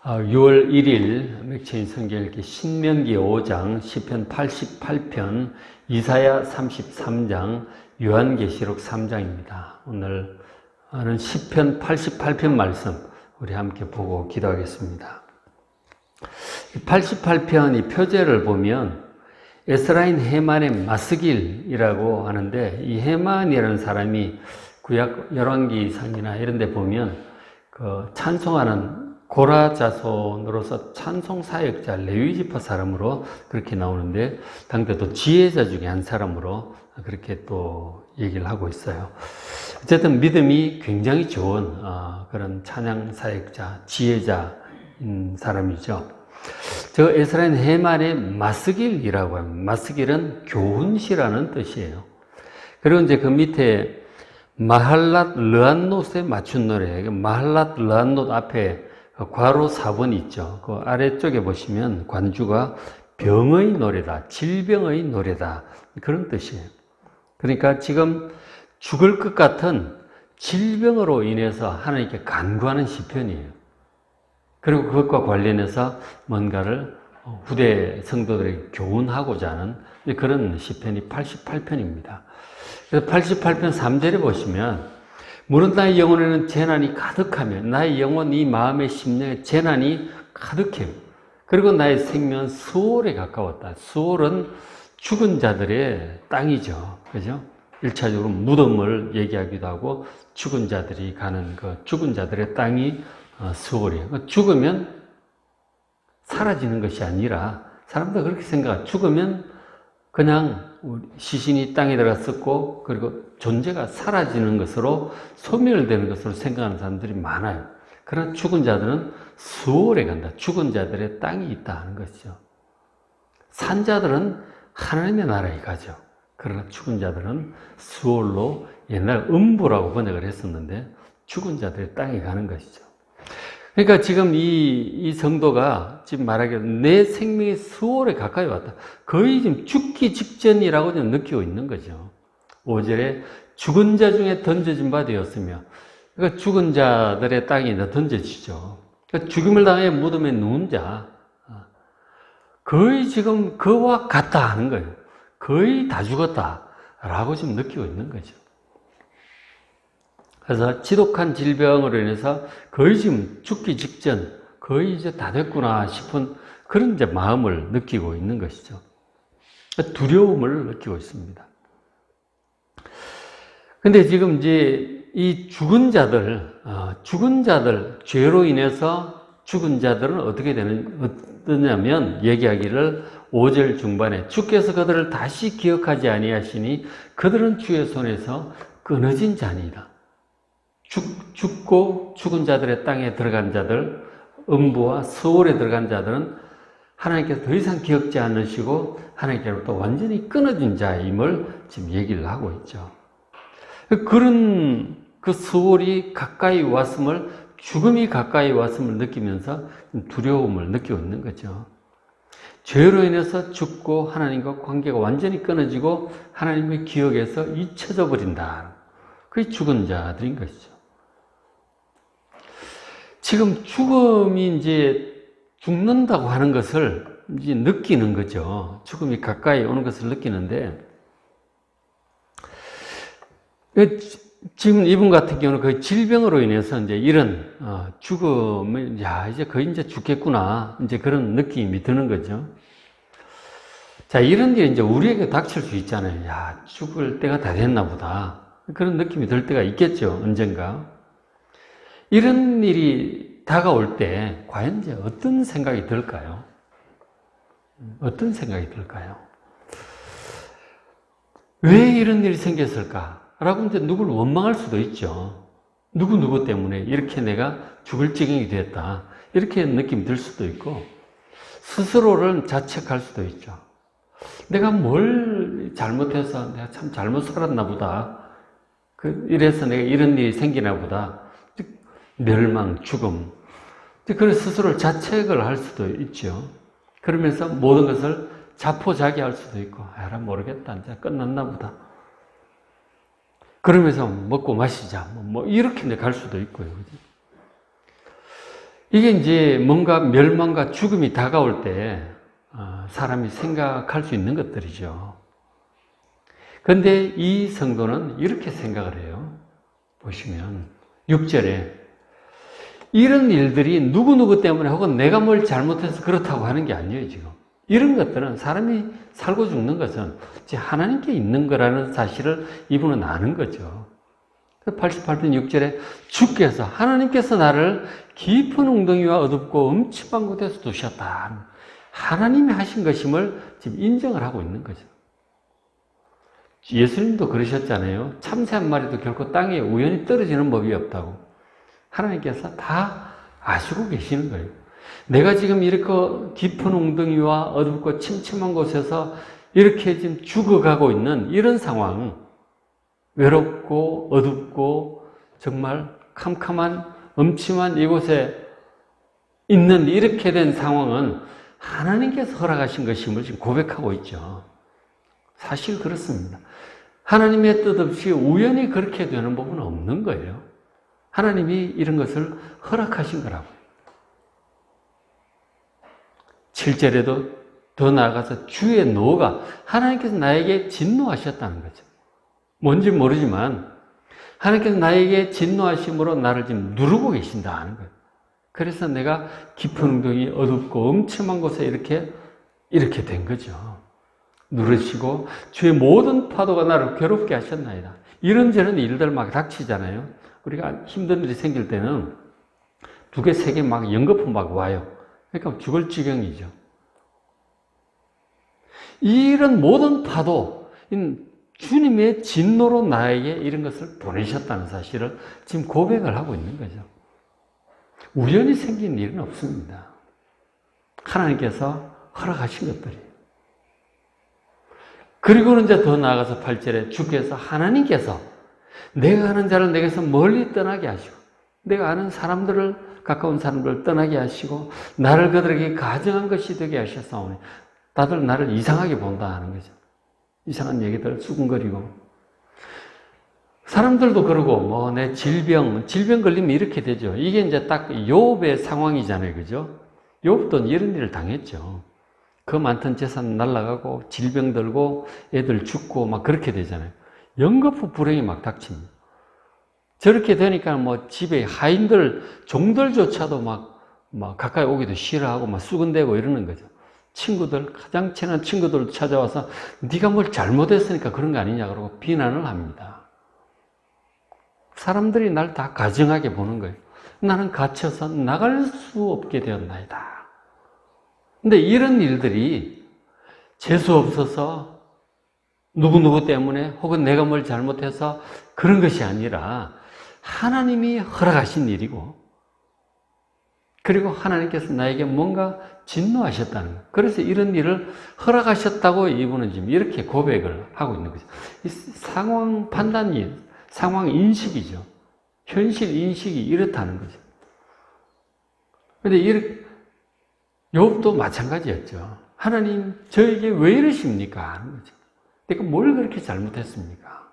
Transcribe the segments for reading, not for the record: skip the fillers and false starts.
6월 1일 맥체인 성경 읽기 신명기 5장, 시편 88편, 이사야 33장, 요한계시록 3장입니다. 오늘은 시편 88편 말씀 우리 함께 보고 기도하겠습니다. 88편 이 표제를 보면 에스라인 헤만의 마스길이라고 하는데, 이 헤만이라는 사람이 구약 열왕기상이나 이런 데 보면 찬송하는 고라 자손으로서 찬송 사역자 레위지파 사람으로 그렇게 나오는데, 당대도 지혜자 중에 한 사람으로 그렇게 또 얘기를 하고 있어요. 어쨌든 믿음이 굉장히 좋은 그런 찬양 사역자, 지혜자인 사람이죠. 저 에스라인 헤만의 마스길이라고 합니다. 마스길은 교훈시라는 뜻이에요. 그리고 이제 그 밑에 마할랏 르안노스에 맞춘 노래, 마할랏 르안노스 앞에 괄호 4번 있죠. 그 아래쪽에 보시면 관주가 병의 노래다, 질병의 노래다, 그런 뜻이에요. 그러니까 지금 죽을 것 같은 질병으로 인해서 하나님께 간구하는 시편이에요. 그리고 그것과 관련해서 뭔가를 후대 성도들에게 교훈하고자 하는 그런 시편이 88편입니다. 그래서 88편 3절에 보시면, 무릇 나의 영혼에는 재난이 가득하며 나의 영혼 이 마음의 심령에 재난이 가득해요. 그리고 나의 생명은 수월에 가까웠다. 수월은 죽은 자들의 땅이죠. 그죠? 1차적으로 무덤을 얘기하기도 하고, 죽은 자들이 가는 그 죽은 자들의 땅이 수월이에요. 죽으면 사라지는 것이 아니라, 사람도 그렇게 생각해요. 죽으면 그냥 시신이 땅에 들어갔었고, 그리고 존재가 사라지는 것으로, 소멸되는 것으로 생각하는 사람들이 많아요. 그러나 죽은 자들은 수월에 간다. 죽은 자들의 땅이 있다 하는 것이죠. 산 자들은 하나님의 나라에 가죠. 그러나 죽은 자들은 수월로, 옛날 음부라고 번역을 했었는데 죽은 자들의 땅에 가는 것이죠. 그러니까 지금 이 성도가 지금 말하기로 내 생명이 수월에 가까이 왔다. 거의 지금 죽기 직전이라고 좀 느끼고 있는 거죠. 5절에 죽은 자 중에 던져진 바 되었으며, 그러니까 죽은 자들의 땅에 던져지죠. 그러니까 죽임을 당해 무덤에 누운 자, 거의 지금 그와 같다 하는 거예요. 거의 다 죽었다라고 지금 느끼고 있는 거죠. 그래서 지독한 질병으로 인해서 거의 지금 죽기 직전, 거의 이제 다 됐구나 싶은 그런 이제 마음을 느끼고 있는 것이죠. 두려움을 느끼고 있습니다. 근데 지금 이제 이 죽은 자들, 죄로 인해서 죽은 자들은 어떻게 되느냐면, 얘기하기를 5절 중반에 주께서 그들을 다시 기억하지 아니하시니 그들은 주의 손에서 끊어진 자니이다. 죽고 죽은 자들의 땅에 들어간 자들, 음부와 수월에 들어간 자들은 하나님께서 더 이상 기억지 않으시고 하나님께로부터 완전히 끊어진 자임을 지금 얘기를 하고 있죠. 그런 그 수월이 가까이 왔음을, 죽음이 가까이 왔음을 느끼면서 두려움을 느끼고 있는 거죠. 죄로 인해서 죽고 하나님과 관계가 완전히 끊어지고 하나님의 기억에서 잊혀져 버린다. 그게 죽은 자들인 것이죠. 지금 죽음이 이제 죽는다고 하는 것을 이제 느끼는 거죠. 죽음이 가까이 오는 것을 느끼는데, 지금 이분 같은 경우는 그 질병으로 인해서 이제 이런 죽음을, 이제 거의 이제 죽겠구나, 이제 그런 느낌이 드는 거죠. 자, 이런 게 이제 우리에게 닥칠 수 있잖아요. 죽을 때가 다 됐나 보다. 그런 느낌이 들 때가 있겠죠, 언젠가. 이런 일이 다가올 때 과연 이제 어떤 생각이 들까요? 어떤 생각이 들까요? 왜 이런 일이 생겼을까? 라고 이제 누구를 원망할 수도 있죠. 누구 때문에 이렇게 내가 죽을 지경이 됐다, 이렇게 느낌이 들 수도 있고, 스스로를 자책할 수도 있죠. 내가 뭘 잘못해서 내가 참 잘못 살았나 보다. 이래서 내가 이런 일이 생기나 보다. 멸망, 죽음. 그래서 스스로를 자책을 할 수도 있죠. 그러면서 모든 것을 자포자기할 수도 있고, 난 모르겠다, 이제 끝났나 보다. 그러면서 먹고 마시자, 이렇게 갈 수도 있고요. 이게 이제 뭔가 멸망과 죽음이 다가올 때 사람이 생각할 수 있는 것들이죠. 그런데 이 성도는 이렇게 생각을 해요. 보시면 6절에 이런 일들이 누구누구 때문에 혹은 내가 뭘 잘못해서 그렇다고 하는 게 아니에요. 지금 이런 것들은 사람이 살고 죽는 것은 하나님께 있는 거라는 사실을 이분은 아는 거죠. 88편 6절에 주께서 하나님께서 나를 깊은 웅덩이와 어둡고 음침한 곳에서 두셨다. 하나님이 하신 것임을 지금 인정을 하고 있는 거죠. 예수님도 그러셨잖아요. 참새 한 마리도 결코 땅에 우연히 떨어지는 법이 없다고. 하나님께서 다 아시고 계시는 거예요. 내가 지금 이렇게 깊은 웅덩이와 어둡고 침침한 곳에서 이렇게 지금 죽어가고 있는 이런 상황, 외롭고 어둡고 정말 캄캄한 음침한 이곳에 있는 이렇게 된 상황은 하나님께서 허락하신 것임을 지금 고백하고 있죠. 사실 그렇습니다. 하나님의 뜻 없이 우연히 그렇게 되는 법은 없는 거예요. 하나님이 이런 것을 허락하신 거라고. 7절에도 더 나아가서 주의 노가 하나님께서 나에게 진노하셨다는 거죠. 뭔지 모르지만 하나님께서 나에게 진노하심으로 나를 지금 누르고 계신다는 거예요. 그래서 내가 깊은 웅덩이 어둡고 음침한 곳에 이렇게 된 거죠. 누르시고 주의 모든 파도가 나를 괴롭게 하셨나이다. 이런저런 일들 막 닥치잖아요. 우리가 힘든 일이 생길 때는 2개, 3개 막 연거푸 막 와요. 그러니까 죽을 지경이죠. 이런 모든 파도, 주님의 진노로 나에게 이런 것을 보내셨다는 사실을 지금 고백을 하고 있는 거죠. 우연히 생긴 일은 없습니다. 하나님께서 허락하신 것들이에요. 그리고는 이제 더 나아가서 8절에 주께서 하나님께서 내가 아는 자를 내게서 멀리 떠나게 하시고 내가 아는 사람들을 가까운 사람들을 떠나게 하시고 나를 그들에게 가증한 것이 되게 하셨사오니 다들 나를 이상하게 본다 하는 거죠. 이상한 얘기들 수군거리고 사람들도 그러고 내 질병 걸리면 이렇게 되죠. 이게 이제 딱 욥의 상황이잖아요. 그죠? 욥도 이런 일을 당했죠. 그 많던 재산 날아가고 질병 들고 애들 죽고 막 그렇게 되잖아요. 연거푸 불행이 막 닥칩니다. 저렇게 되니까 집에 하인들 종들조차도 막 가까이 오기도 싫어하고 막 수근대고 이러는 거죠. 친구들, 가장 친한 친구들 찾아와서 네가 뭘 잘못했으니까 그런 거 아니냐 그러고 비난을 합니다. 사람들이 날 다 가증하게 보는 거예요. 나는 갇혀서 나갈 수 없게 되었나이다. 근데 이런 일들이 재수 없어서 누구누구 때문에 혹은 내가 뭘 잘못해서 그런 것이 아니라 하나님이 허락하신 일이고 그리고 하나님께서 나에게 뭔가 진노하셨다는 거예요. 그래서 이런 일을 허락하셨다고 이분은 지금 이렇게 고백을 하고 있는 거죠. 이 상황 판단이, 상황 인식이죠. 현실 인식이 이렇다는 거죠. 그런데 욥도 마찬가지였죠. 하나님, 저에게 왜 이러십니까? 하는 거죠. 내가 뭘 그렇게 잘못했습니까?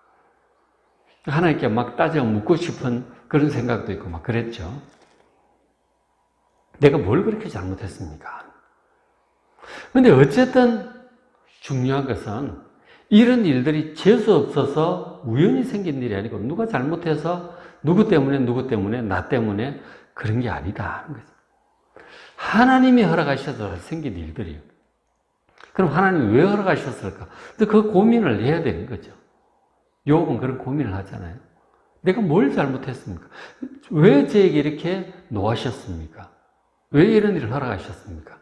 하나님께 막 따져 묻고 싶은 그런 생각도 있고 막 그랬죠. 내가 뭘 그렇게 잘못했습니까? 그런데 어쨌든 중요한 것은 이런 일들이 재수 없어서 우연히 생긴 일이 아니고 누가 잘못해서 누구 때문에 나 때문에 그런 게 아니다 하는 거죠. 하나님이 허락하셔서 생긴 일들이에요. 그럼 하나님이 왜 허락하셨을까? 그 고민을 해야 되는 거죠. 욥은 그런 고민을 하잖아요. 내가 뭘 잘못했습니까? 왜 저에게 이렇게 노하셨습니까? 왜 이런 일을 허락하셨습니까?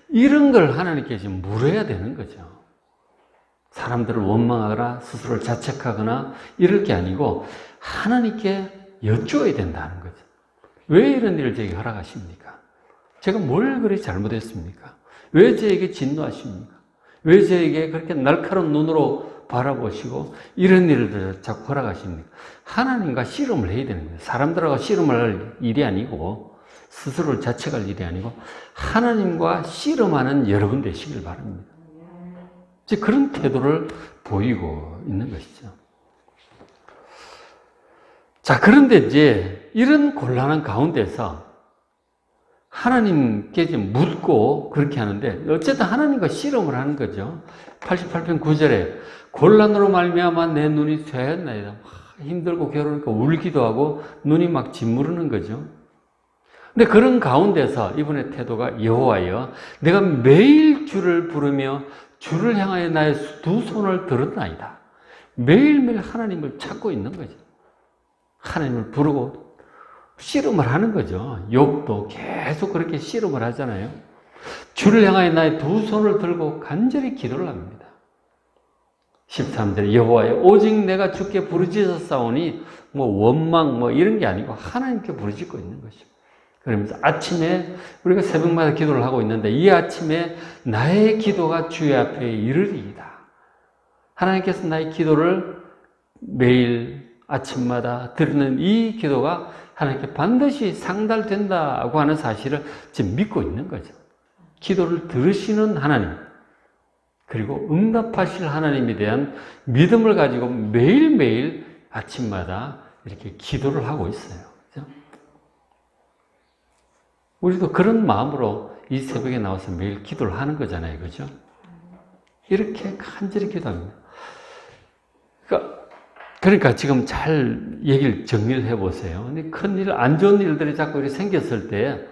이런 걸 하나님께 지금 물어야 되는 거죠. 사람들을 원망하거나 스스로를 자책하거나 이럴 게 아니고 하나님께 여쭈어야 된다는 거죠. 왜 이런 일을 저에게 허락하십니까? 제가 뭘 그리 잘못했습니까? 왜 저에게 진노하십니까? 왜 저에게 그렇게 날카로운 눈으로 바라보시고 이런 일을 자꾸 허락하십니까? 하나님과 씨름을 해야 되는 거예요. 사람들하고 씨름을 할 일이 아니고 스스로를 자책할 일이 아니고 하나님과 씨름하는 여러분 되시길 바랍니다. 이제 그런 태도를 보이고 있는 것이죠. 자, 그런데 이제 이런 곤란한 가운데서 하나님께 좀 묻고 그렇게 하는데 어쨌든 하나님과 씨름을 하는 거죠. 88편 9절에 곤란으로 말미암아 내 눈이 쇠하였나이다. 힘들고 괴로우니까 울기도 하고 눈이 막 짓무르는 거죠. 근데 그런 가운데서 이분의 태도가 여호와여 내가 매일 주를 부르며 주를 향하여 나의 두 손을 들었나이다. 매일매일 하나님을 찾고 있는 거죠. 하나님을 부르고 씨름을 하는 거죠. 욥도 계속 그렇게 씨름을 하잖아요. 주를 향하여 나의 두 손을 들고 간절히 기도를 합니다. 13절 여호와여 오직 내가 주께 부르짖었사오니 원망 이런 게 아니고 하나님께 부르짖고 있는 것이죠. 그러면서 아침에 우리가 새벽마다 기도를 하고 있는데 이 아침에 나의 기도가 주의 앞에 이르리이다. 하나님께서 나의 기도를 매일 아침마다 드리는 이 기도가 하나님께 반드시 상달된다고 하는 사실을 지금 믿고 있는 거죠. 기도를 들으시는 하나님, 그리고 응답하실 하나님에 대한 믿음을 가지고 매일매일 아침마다 이렇게 기도를 하고 있어요. 그렇죠? 우리도 그런 마음으로 이 새벽에 나와서 매일 기도를 하는 거잖아요. 그죠? 이렇게 간절히 기도합니다. 그러니까 지금 잘 얘기를 정리를 해보세요. 근데 큰일, 안 좋은 일들이 자꾸 이렇게 생겼을 때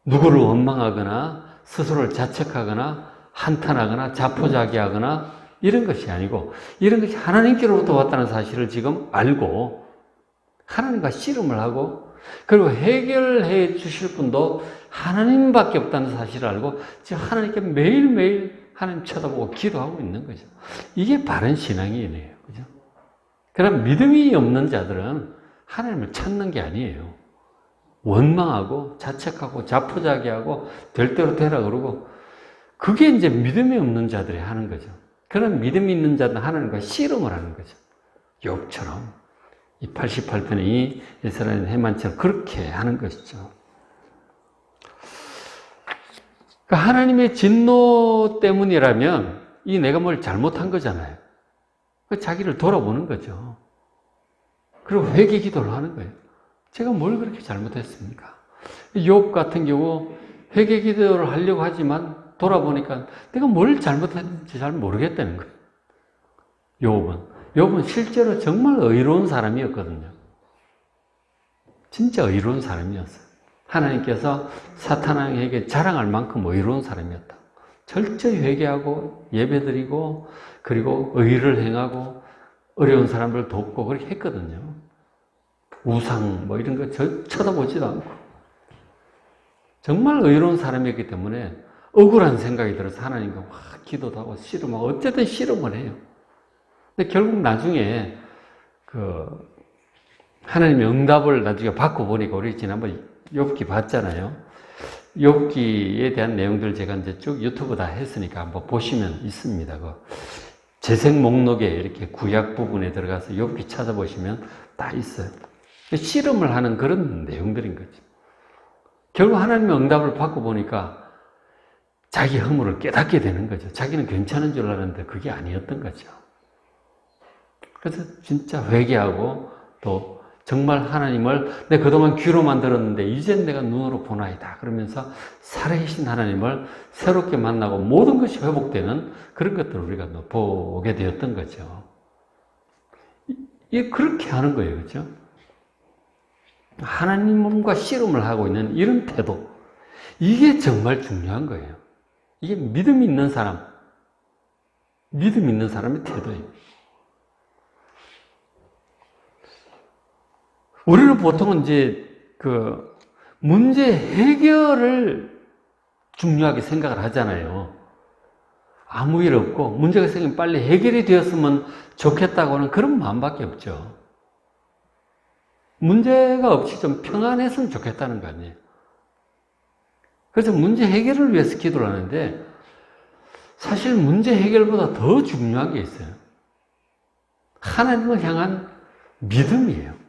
누구를 원망하거나 스스로를 자책하거나 한탄하거나 자포자기하거나 이런 것이 아니고 이런 것이 하나님께로부터 왔다는 사실을 지금 알고 하나님과 씨름을 하고 그리고 해결해 주실 분도 하나님밖에 없다는 사실을 알고 지금 하나님께 매일매일 하나님 쳐다보고 기도하고 있는 거죠. 이게 바른 신앙이에요. 그죠? 그럼 믿음이 없는 자들은 하나님을 찾는 게 아니에요. 원망하고 자책하고 자포자기하고 될 대로 되라 그러고 그게 이제 믿음이 없는 자들이 하는 거죠. 그런 믿음이 있는 자들은 하나님과 씨름을 하는 거죠. 욥처럼 이 88편의 이 이스라엘 해만처럼 그렇게 하는 것이죠. 그러니까 하나님의 진노 때문이라면 이 내가 뭘 잘못한 거잖아요. 자기를 돌아보는 거죠. 그리고 회개 기도를 하는 거예요. 제가 뭘 그렇게 잘못했습니까? 욥 같은 경우 회개 기도를 하려고 하지만 돌아보니까 내가 뭘 잘못했는지 잘 모르겠다는 거예요. 욥은 실제로 정말 의로운 사람이었거든요. 진짜 의로운 사람이었어요. 하나님께서 사탄에게 자랑할 만큼 의로운 사람이었다. 철저히 회개하고 예배드리고 그리고 의를 행하고 어려운 사람을 돕고 그렇게 했거든요. 우상 이런 거 쳐다보지도 않고 정말 의로운 사람이었기 때문에 억울한 생각이 들어서 하나님과 기도도 하고 씨름하고 어쨌든 씨름을 해요. 근데 결국 나중에 하나님의 응답을 나중에 받고 보니까 우리 지난번 욥기 봤잖아요. 욥기에 대한 내용들 제가 이제 쭉 유튜브 다 했으니까 한번 보시면 있습니다. 재생 목록에 이렇게 구약 부분에 들어가서 욥기 찾아보시면 다 있어요. 씨름을 하는 그런 내용들인 거죠. 결국 하나님의 응답을 받고 보니까 자기 허물을 깨닫게 되는 거죠. 자기는 괜찮은 줄 알았는데 그게 아니었던 거죠. 그래서 진짜 회개하고 또 정말 하나님을 내가 그동안 귀로만 들었는데 이젠 내가 눈으로 보나이다 그러면서 살아계신 하나님을 새롭게 만나고 모든 것이 회복되는 그런 것들을 우리가 보게 되었던 거죠. 그렇게 하는 거예요. 그렇죠? 하나님과 씨름을 하고 있는 이런 태도, 이게 정말 중요한 거예요. 이게 믿음 있는 사람의 태도예요. 우리는 보통은 이제 문제 해결을 중요하게 생각을 하잖아요. 아무 일 없고 문제가 생기면 빨리 해결이 되었으면 좋겠다고 하는 그런 마음밖에 없죠. 문제가 없이 좀 평안했으면 좋겠다는 거 아니에요. 그래서 문제 해결을 위해서 기도를 하는데 사실 문제 해결보다 더 중요한 게 있어요. 하나님을 향한 믿음이에요.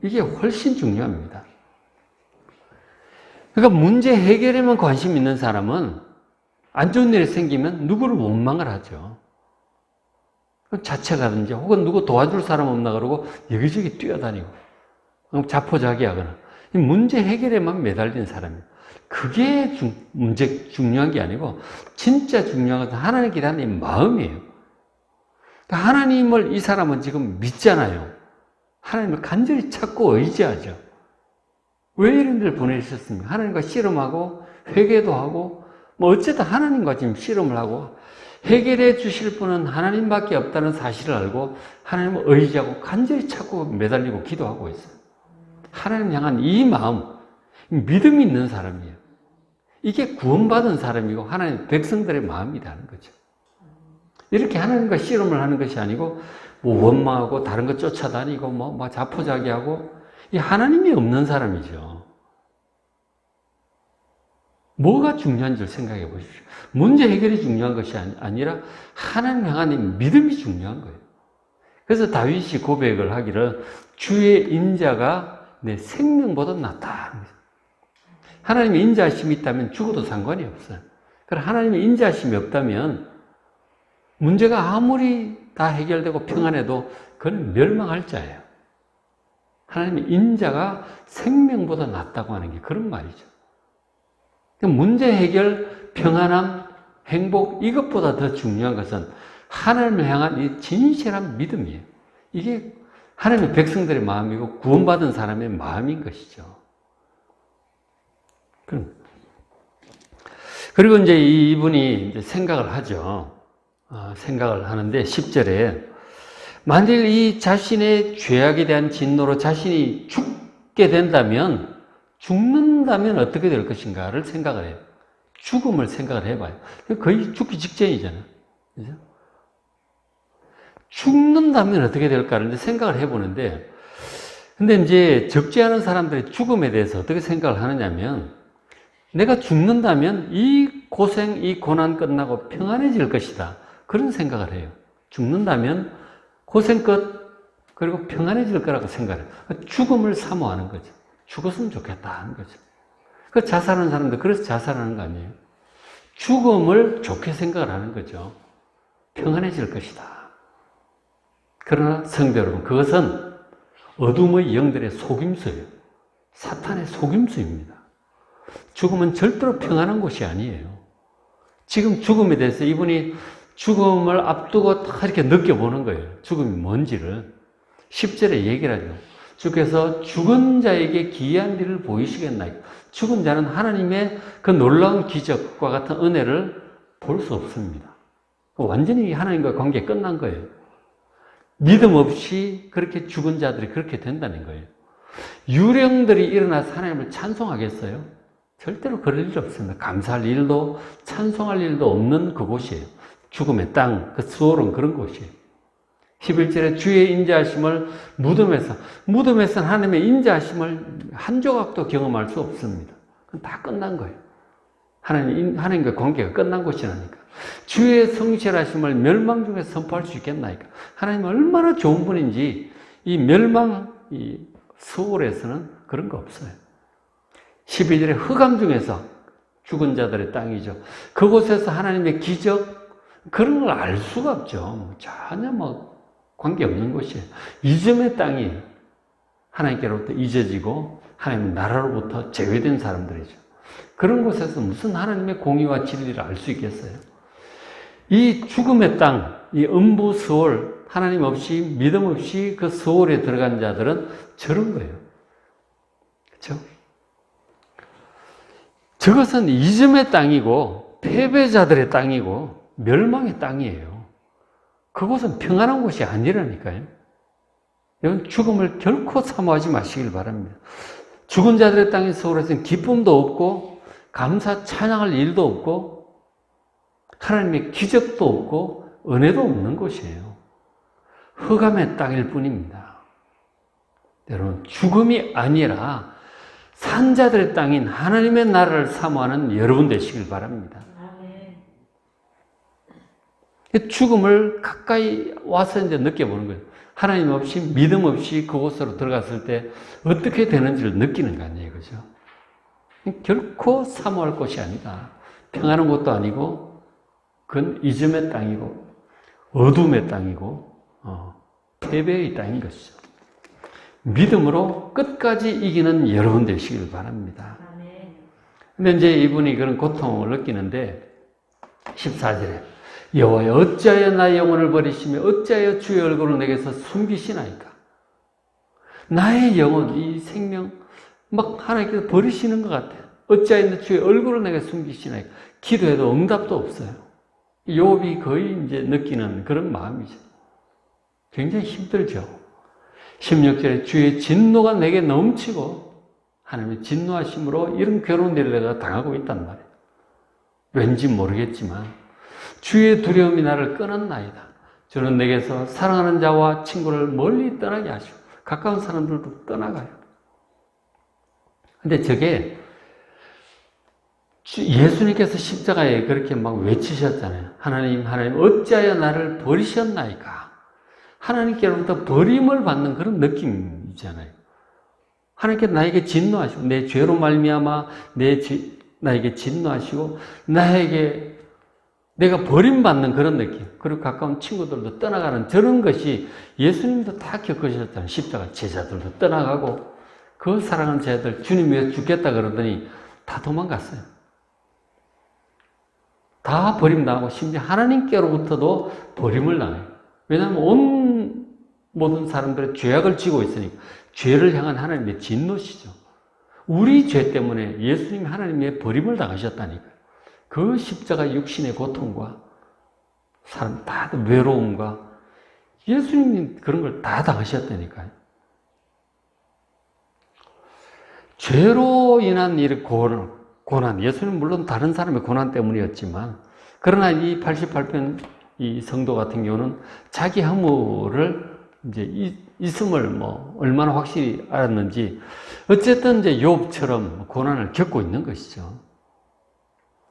이게 훨씬 중요합니다. 그러니까 문제 해결에만 관심 있는 사람은 안 좋은 일이 생기면 누구를 원망을 하죠. 자책하든지 혹은 누구 도와줄 사람 없나 그러고 여기저기 뛰어다니고 자포자기하거나 이 문제 해결에만 매달린 사람이에요. 그게 중요한 게 아니고 진짜 중요한 것은 하나님께 대한 이 마음이에요. 그러니까 하나님을 이 사람은 지금 믿잖아요. 하나님을 간절히 찾고 의지하죠. 왜 이런 데를 보내셨습니까? 하나님과 씨름하고 회개도 하고 뭐 어쨌든 하나님과 지금 씨름을 하고 해결해 주실 분은 하나님밖에 없다는 사실을 알고 하나님을 의지하고 간절히 찾고 매달리고 기도하고 있어요. 하나님 향한 이 마음, 믿음이 있는 사람이에요. 이게 구원받은 사람이고 하나님 백성들의 마음이라는 거죠. 이렇게 하나님과 씨름을 하는 것이 아니고 뭐 원망하고 다른 거 쫓아다니고 뭐 자포자기하고 이 하나님이 없는 사람이죠. 뭐가 중요한 줄 생각해 보십시오. 문제 해결이 중요한 것이 아니라 하나님 향한 믿음이 중요한 거예요. 그래서 다윗이 고백을 하기를 주의 인자가 내 생명보다 낫다. 하나님의 인자하심이 있다면 죽어도 상관이 없어요. 그럼 하나님의 인자하심이 없다면 문제가 아무리 다 해결되고 평안해도 그건 멸망할 자예요. 하나님의 인자가 생명보다 낫다고 하는 게 그런 말이죠. 문제 해결, 평안함, 행복 이것보다 더 중요한 것은 하나님을 향한 이 진실한 믿음이에요. 이게 하나님의 백성들의 마음이고 구원받은 사람의 마음인 것이죠. 그리고 이제 이분이 이제 생각을 하죠. 생각을 하는데 10절에 만일 이 자신의 죄악에 대한 진노로 자신이 죽게 된다면 죽는다면 어떻게 될 것인가를 생각을 해요. 죽음을 생각을 해봐요. 거의 죽기 직전이잖아요. 그죠? 죽는다면 어떻게 될까를 생각을 해보는데, 근데 이제 적지 않은 사람들이 죽음에 대해서 어떻게 생각을 하느냐면, 내가 죽는다면 이 고생, 이 고난 끝나고 평안해질 것이다. 그런 생각을 해요. 죽는다면 고생 끝, 그리고 평안해질 거라고 생각을 해요. 죽음을 사모하는 거죠. 죽었으면 좋겠다 하는 거죠. 그 자살하는 사람들, 그래서 자살하는 거 아니에요. 죽음을 좋게 생각을 하는 거죠. 평안해질 것이다. 그러나 성도 여러분, 그것은 어둠의 영들의 속임수예요. 사탄의 속임수입니다. 죽음은 절대로 평안한 곳이 아니에요. 지금 죽음에 대해서 이분이 죽음을 앞두고 다 이렇게 느껴보는 거예요. 죽음이 뭔지를. 10절에 얘기를 하죠. 주께서 죽은 자에게 기이한 일을 보이시겠나요? 죽은 자는 하나님의 그 놀라운 기적과 같은 은혜를 볼 수 없습니다. 완전히 하나님과 관계 끝난 거예요. 믿음 없이 그렇게 죽은 자들이 그렇게 된다는 거예요. 유령들이 일어나서 하나님을 찬송하겠어요? 절대로 그럴 일 없습니다. 감사할 일도 찬송할 일도 없는 그곳이에요. 죽음의 땅, 그 수월은 그런 곳이에요. 11절에 주의 인자하심을 무덤에서는 하나님의 인자하심을 한 조각도 경험할 수 없습니다. 그건 다 끝난 거예요. 하나님과 관계가 끝난 곳이라니까. 주의 성실하심을 멸망 중에 선포할 수 있겠나이까. 하나님은 얼마나 좋은 분인지 이 멸망, 이 수월에서는 그런 거 없어요. 12절에 흑암 중에서 죽은 자들의 땅이죠. 그곳에서 하나님의 기적, 그런 걸 알 수가 없죠. 전혀 관계없는 곳이에요. 이즘의 땅이 하나님께로부터 잊어지고 하나님의 나라로부터 제외된 사람들이죠. 그런 곳에서 무슨 하나님의 공의와 진리를 알 수 있겠어요? 이 죽음의 땅, 이 음부 스월, 하나님 없이 믿음 없이 그 스월에 들어간 자들은 저런 거예요. 그렇죠? 저것은 이즘의 땅이고 패배자들의 땅이고 멸망의 땅이에요. 그곳은 평안한 곳이 아니라니까요. 여러분, 죽음을 결코 사모하지 마시길 바랍니다. 죽은 자들의 땅의 서울에서는 기쁨도 없고 감사 찬양할 일도 없고 하나님의 기적도 없고 은혜도 없는 곳이에요. 흑암의 땅일 뿐입니다. 여러분, 죽음이 아니라 산자들의 땅인 하나님의 나라를 사모하는 여러분 되시길 바랍니다. 죽음을 가까이 와서 이제 느껴보는 거예요. 하나님 없이, 믿음 없이 그곳으로 들어갔을 때 어떻게 되는지를 느끼는 거 아니에요. 그죠? 결코 사모할 곳이 아니다. 평안한 곳도 아니고, 그건 이즘의 땅이고, 어둠의 땅이고, 패배의 땅인 것이죠. 믿음으로 끝까지 이기는 여러분 되시길 바랍니다. 근데 이제 이분이 그런 고통을 느끼는데 14절에 여호와여 어찌하여 나의 영혼을 버리시며 어찌하여 주의 얼굴을 내게서 숨기시나이까. 나의 영혼, 이 생명 막 하나님께서 버리시는 것 같아요. 어찌하여 주의 얼굴을 내게 숨기시나이까. 기도해도 응답도 없어요. 욥이 거의 이제 느끼는 그런 마음이죠. 굉장히 힘들죠. 16절에 주의 진노가 내게 넘치고 하나님의 진노하심으로 이런 괴로운 일을 내가 당하고 있단 말이에요. 왠지 모르겠지만 주의 두려움이 나를 끊었나이다. 주는 내게서 사랑하는 자와 친구를 멀리 떠나게 하시고 가까운 사람들도 떠나가요. 근데 저게 예수님께서 십자가에 그렇게 막 외치셨잖아요. 하나님 어찌하여 나를 버리셨나이까. 하나님께로부터 버림을 받는 그런 느낌이잖아요. 하나님께서 나에게 진노하시고 내 죄로 말미암아 나에게 진노하시고 내가 버림받는 그런 느낌, 그리고 가까운 친구들도 떠나가는 저런 것이 예수님도 다 겪으셨잖아요. 십자가 제자들도 떠나가고 그 사랑하는 제자들 주님 위해서 죽겠다 그러더니 다 도망갔어요. 다 버림당하고 심지어 하나님께로부터도 버림을 당해요. 왜냐하면 온 모든 사람들의 죄악을 지고 있으니까 죄를 향한 하나님의 진노시죠. 우리 죄 때문에 예수님이 하나님의 버림을 당하셨다니까요. 그 십자가 육신의 고통과 사람 다 외로움과 예수님이 그런 걸 다 당하셨다니까요. 죄로 인한 이 고난, 예수님은 물론 다른 사람의 고난 때문이었지만, 그러나 이 88편 이 성도 같은 경우는 자기 허물을 이제 있음을 얼마나 확실히 알았는지, 어쨌든 이제 욥처럼 고난을 겪고 있는 것이죠.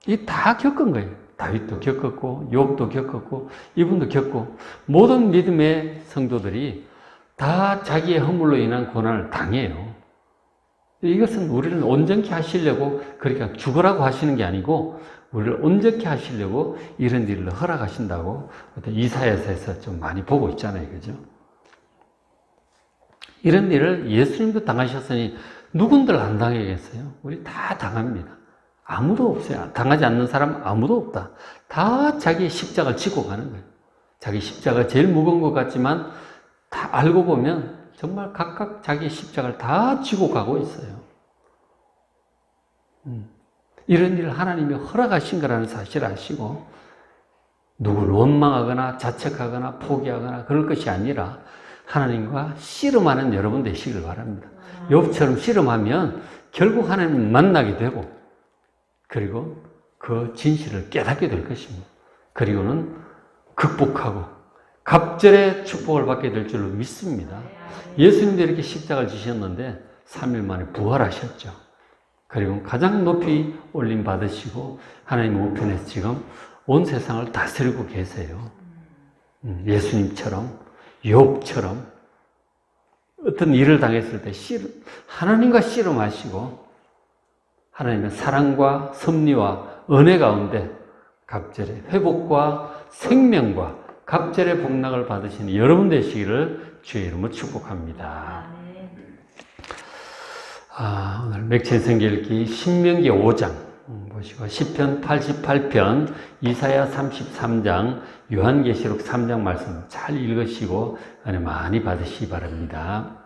이 다 겪은 거예요. 다윗도 겪었고, 욥도 겪었고, 이분도 겪고, 모든 믿음의 성도들이 다 자기의 허물로 인한 고난을 당해요. 이것은 우리를 온전케 하시려고 그러니까 죽으라고 하시는 게 아니고 우리를 온전케 하시려고 이런 일을 허락하신다고 이사야서에서 좀 많이 보고 있잖아요. 그죠? 이런 일을 예수님도 당하셨으니 누군들 안 당하겠어요? 우리 다 당합니다. 아무도 없어요. 당하지 않는 사람 아무도 없다. 다 자기의 십자가를 지고 가는 거예요. 자기 십자가가 제일 무거운 것 같지만 다 알고 보면 정말 각각 자기 십자가를 다 지고 가고 있어요. 이런 일을 하나님이 허락하신 거라는 사실을 아시고 누구를 원망하거나 자책하거나 포기하거나 그럴 것이 아니라 하나님과 씨름하는 여러분 되시길 바랍니다. 욥처럼 씨름하면 결국 하나님을 만나게 되고 그리고 그 진실을 깨닫게 될 것입니다. 그리고는 극복하고 갑절의 축복을 받게 될 줄로 믿습니다. 예수님도 이렇게 십자가를 지셨는데 3일 만에 부활하셨죠. 그리고 가장 높이 올림 받으시고 하나님 우편에서 지금 온 세상을 다스리고 계세요. 예수님처럼 욥처럼 어떤 일을 당했을 때 하나님과 씨름하시고 하나님의 사랑과 섭리와 은혜 가운데 갑절의 회복과 생명과 갑절의 복락을 받으시는 여러분 되시기를 주의 이름으로 축복합니다. 오늘 맥체성경 읽기 신명기 5장 보시고 시편 88편, 이사야 33장, 요한계시록 3장 말씀 잘 읽으시고 은혜 많이 받으시기 바랍니다.